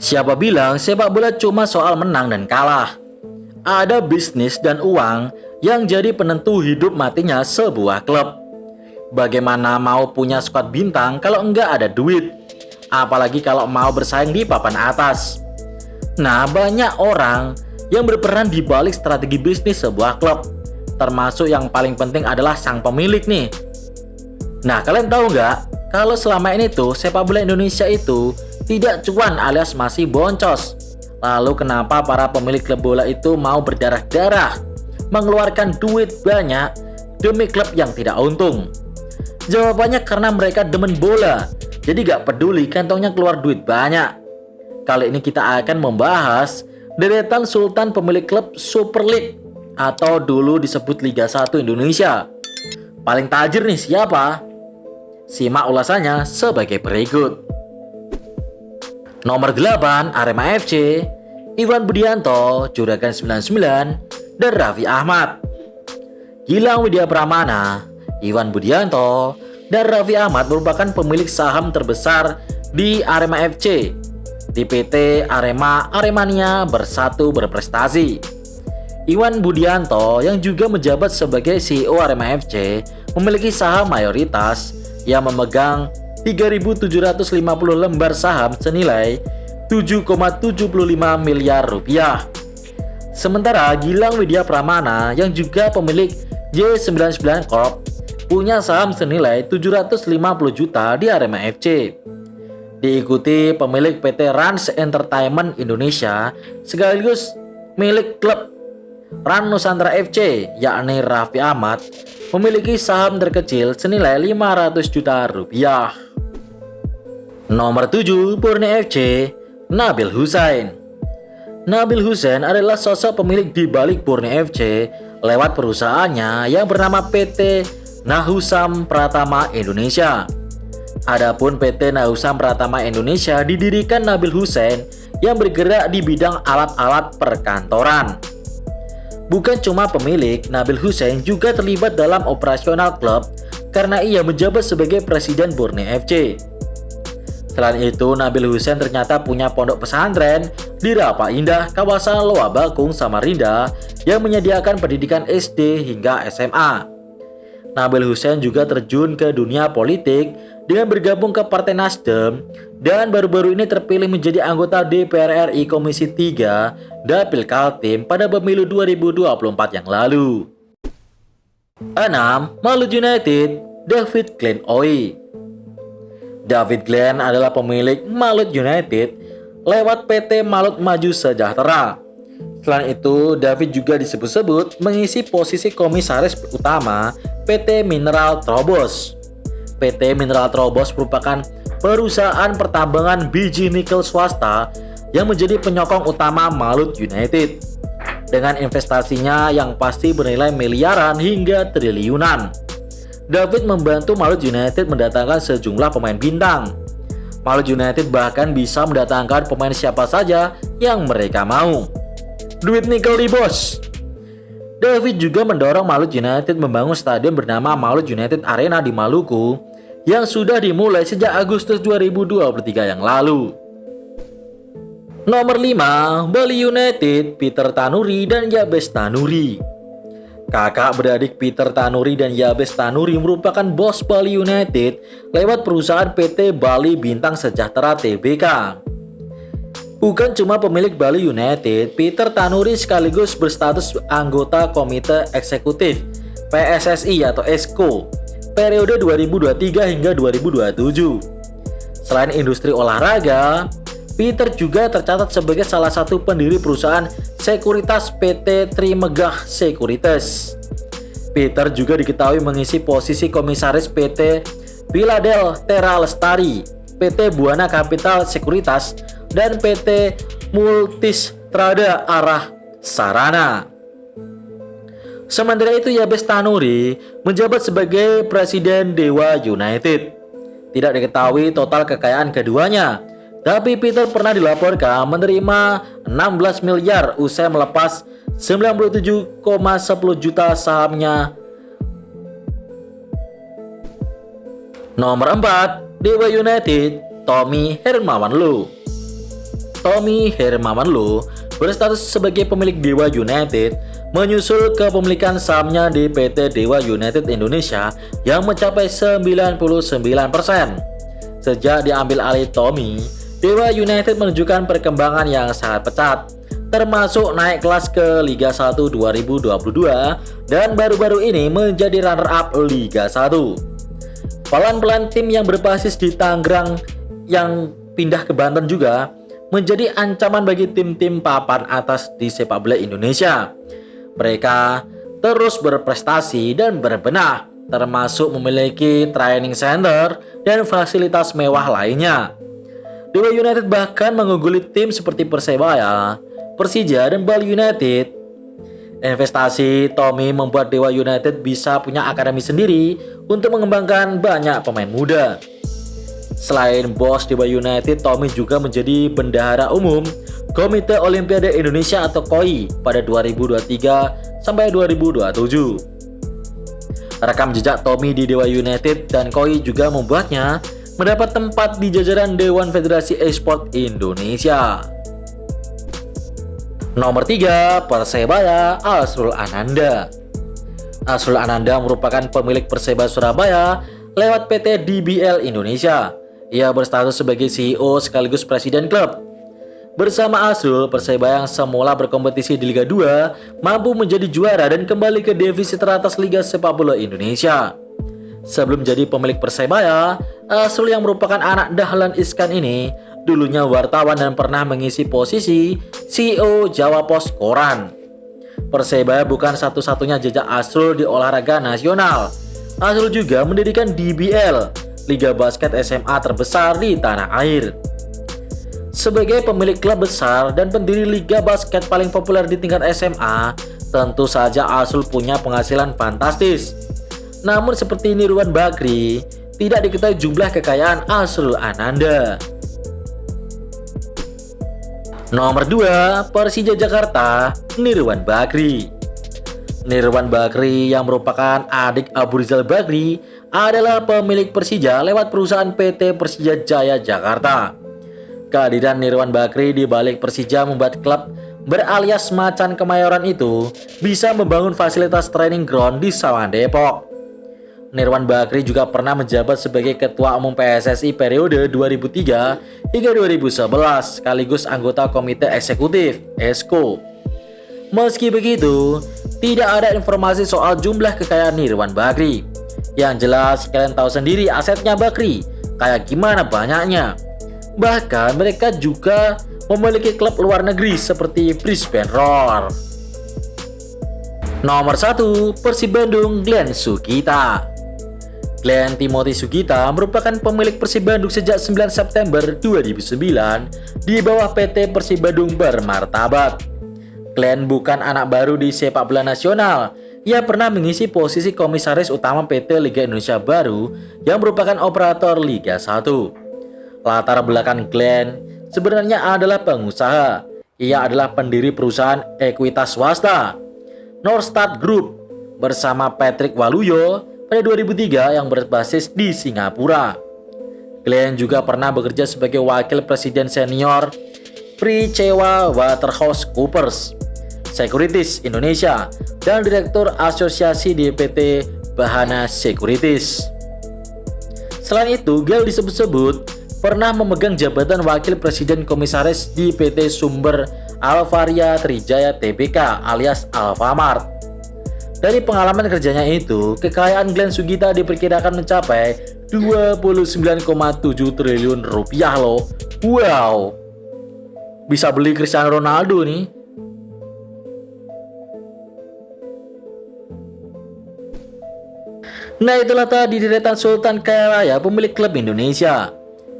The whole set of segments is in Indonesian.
Siapa bilang sepak bola cuma soal menang dan kalah? Ada bisnis dan uang yang jadi penentu hidup matinya sebuah klub. Bagaimana mau punya skuad bintang kalau enggak ada duit? Apalagi kalau mau bersaing di papan atas. Nah, banyak orang yang berperan di balik strategi bisnis sebuah klub. Termasuk yang paling penting adalah sang pemilik nih. Nah, kalian tahu nggak kalau selama ini tuh sepak bola Indonesia itu tidak cuan alias masih boncos. Lalu kenapa para pemilik klub bola itu mau berdarah-darah mengeluarkan duit banyak demi klub yang tidak untung? Jawabannya karena mereka demen bola, jadi gak peduli kantongnya keluar duit banyak. Kali ini kita akan membahas deretan sultan pemilik klub Super League atau dulu disebut Liga 1 Indonesia. Paling tajir nih siapa? Simak ulasannya sebagai berikut. Nomor 8 Arema FC, Iwan Budianto, Juragan 99, dan Raffi Ahmad. Gilang Widya Pramana, Iwan Budianto, dan Raffi Ahmad merupakan pemilik saham terbesar di Arema FC. Di PT Aremania Bersatu Berprestasi. Iwan Budianto yang juga menjabat sebagai CEO Arema FC memiliki saham mayoritas yang memegang 3.750 lembar saham senilai 7,75 miliar rupiah. Sementara Gilang Widya Pramana yang juga pemilik J99 Corp punya saham senilai 750 juta di Arema FC. Diikuti pemilik PT Rans Entertainment Indonesia sekaligus milik klub Ran Nusantara FC yakni Raffi Ahmad memiliki saham terkecil senilai 500 juta rupiah. Nomor 7 Borneo FC, Nabil Hussein. Nabil Hussein adalah sosok pemilik di balik Borneo FC lewat perusahaannya yang bernama PT Nahusam Pratama Indonesia. Adapun PT Nahusam Pratama Indonesia didirikan Nabil Hussein yang bergerak di bidang alat-alat perkantoran. Bukan cuma pemilik, Nabil Hussein juga terlibat dalam operasional klub karena ia menjabat sebagai presiden Borneo FC. Selain itu, Nabil Hussein ternyata punya pondok pesantren di Rapa Indah, kawasan Loa Bakung, Samarinda yang menyediakan pendidikan SD hingga SMA. Nabil Hussein juga terjun ke dunia politik dengan bergabung ke Partai Nasdem dan baru-baru ini terpilih menjadi anggota DPR RI Komisi 3 Dapil Kaltim pada pemilu 2024 yang lalu. 6. Malut United, David Glenn Ooi. David Glenn adalah pemilik Malut United lewat PT Malut Maju Sejahtera. Selain itu, David juga disebut-sebut mengisi posisi komisaris utama PT Mineral Trobos. PT Mineral Trobos merupakan perusahaan pertambangan biji nikel swasta yang menjadi penyokong utama Malut United. Dengan investasinya yang pasti bernilai miliaran hingga triliunan. David membantu Malut United mendatangkan sejumlah pemain bintang. Malut United bahkan bisa mendatangkan pemain siapa saja yang mereka mau. Duit nikel di bos. David juga mendorong Malut United membangun stadion bernama Malut United Arena di Maluku yang sudah dimulai sejak Agustus 2023 yang lalu. Nomor 5, Bali United, Peter Tanuri dan Yabes Tanuri. Kakak beradik Peter Tanuri dan Yabes Tanuri merupakan bos Bali United lewat perusahaan PT Bali Bintang Sejahtera Tbk. Bukan cuma pemilik Bali United, Peter Tanuri sekaligus berstatus anggota Komite Eksekutif PSSI atau ESCO periode 2023 hingga 2027. Selain industri olahraga, Peter juga tercatat sebagai salah satu pendiri perusahaan sekuritas PT Trimegah Sekuritas. Peter juga diketahui mengisi posisi komisaris PT Piladel Terra Lestari, PT Buana Capital Sekuritas, dan PT Multistrada Arah Sarana. Sementara itu, Yabes Tanuri menjabat sebagai Presiden Dewa United. Tidak diketahui total kekayaan keduanya, tapi Peter pernah dilaporkan menerima 16 miliar usai melepas 97,10 juta sahamnya. Nomor 4, Dewa United, Tommy Hermawan Lu. Tommy Hermawanlo berstatus sebagai pemilik Dewa United menyusul kepemilikan sahamnya di PT Dewa United Indonesia yang mencapai 99%. Sejak diambil alih Tommy, Dewa United menunjukkan perkembangan yang sangat pesat, termasuk naik kelas ke Liga 1 2022 dan baru-baru ini menjadi runner-up Liga 1. Pelan-pelan tim yang berbasis di Tangerang yang pindah ke Banten juga menjadi ancaman bagi tim-tim papan atas di sepak bola Indonesia. Mereka terus berprestasi dan berbenah, termasuk memiliki training center dan fasilitas mewah lainnya. Dewa United bahkan mengungguli tim seperti Persebaya, Persija, dan Bali United. Investasi Tommy membuat Dewa United bisa punya akademi sendiri untuk mengembangkan banyak pemain muda. Selain bos Dewa United, Tommy juga menjadi bendahara umum Komite Olimpiade Indonesia atau KOI pada 2023 sampai 2027. Rekam jejak Tommy di Dewa United dan KOI juga membuatnya mendapat tempat di jajaran Dewan Federasi Esport Indonesia. Nomor 3, Persebaya, Azrul Ananda. Azrul Ananda merupakan pemilik Persebaya Surabaya lewat PT DBL Indonesia. Ia berstatus sebagai CEO sekaligus presiden klub. Bersama Azrul, Persebaya yang semula berkompetisi di Liga 2 mampu menjadi juara dan kembali ke divisi teratas Liga Sepak Bola Indonesia. Sebelum jadi pemilik Persebaya, Azrul yang merupakan anak Dahlan Iskan ini dulunya wartawan dan pernah mengisi posisi CEO Jawa Pos Koran. Persebaya bukan satu-satunya jejak Azrul di olahraga nasional. Azrul juga mendirikan DBL, Liga Basket SMA terbesar di tanah air. Sebagai pemilik klub besar dan pendiri liga basket paling populer di tingkat SMA, tentu saja Azrul punya penghasilan fantastis. Namun seperti Nirwan Bakri, tidak diketahui jumlah kekayaan Azrul Ananda. Nomor 2, Persija Jakarta, Nirwan Bakri. Nirwan Bakri yang merupakan adik Abu Rizal Bakri adalah pemilik Persija lewat perusahaan PT Persija Jaya Jakarta. Kehadiran Nirwan Bakri di balik Persija membuat klub beralias Macan Kemayoran itu bisa membangun fasilitas training ground di Sawangan Depok. Nirwan Bakri juga pernah menjabat sebagai Ketua Umum PSSI periode 2003 hingga 2011 sekaligus anggota Komite Eksekutif (ESKO). Meski begitu, tidak ada informasi soal jumlah kekayaan Nirwan Bakri. Yang jelas kalian tahu sendiri asetnya Bakri, kayak gimana banyaknya. Bahkan mereka juga memiliki klub luar negeri seperti Brisbane Roar. Nomor 1, Persib Bandung, Glenn Sugita. Glenn Timothy Sugita merupakan pemilik Persib Bandung sejak 9 September 2009 di bawah PT Persib Bandung Bermartabat. Glenn bukan anak baru di sepak bola nasional. Ia pernah mengisi posisi komisaris utama PT Liga Indonesia Baru yang merupakan operator Liga 1. Latar belakang Glenn sebenarnya adalah pengusaha. Ia adalah pendiri perusahaan ekuitas swasta Norstad Group bersama Patrick Waluyo pada 2003 yang berbasis di Singapura. Glenn juga pernah bekerja sebagai wakil presiden senior Pricewa Waterhouse-Coopers Securities Indonesia dan direktur asosiasi di PT Bahana Securities. Selain itu, Glenn disebut-sebut pernah memegang jabatan wakil presiden komisaris di PT Sumber Alvaria Trijaya Tbk alias Alfamart. Dari pengalaman kerjanya itu, kekayaan Glenn Sugita diperkirakan mencapai 29,7 triliun rupiah loh. Wow, bisa beli Cristiano Ronaldo nih. Nah, itulah tadi deretan Sultan Kaya Raya pemilik klub Indonesia.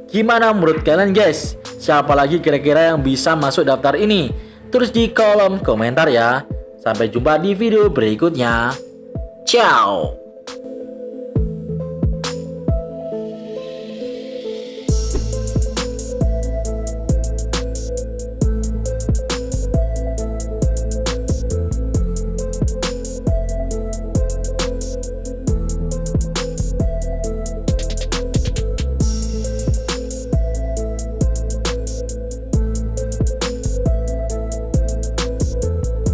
Gimana menurut kalian guys? Siapa lagi kira-kira yang bisa masuk daftar ini? Tulis di kolom komentar ya. Sampai jumpa di video berikutnya. Ciao.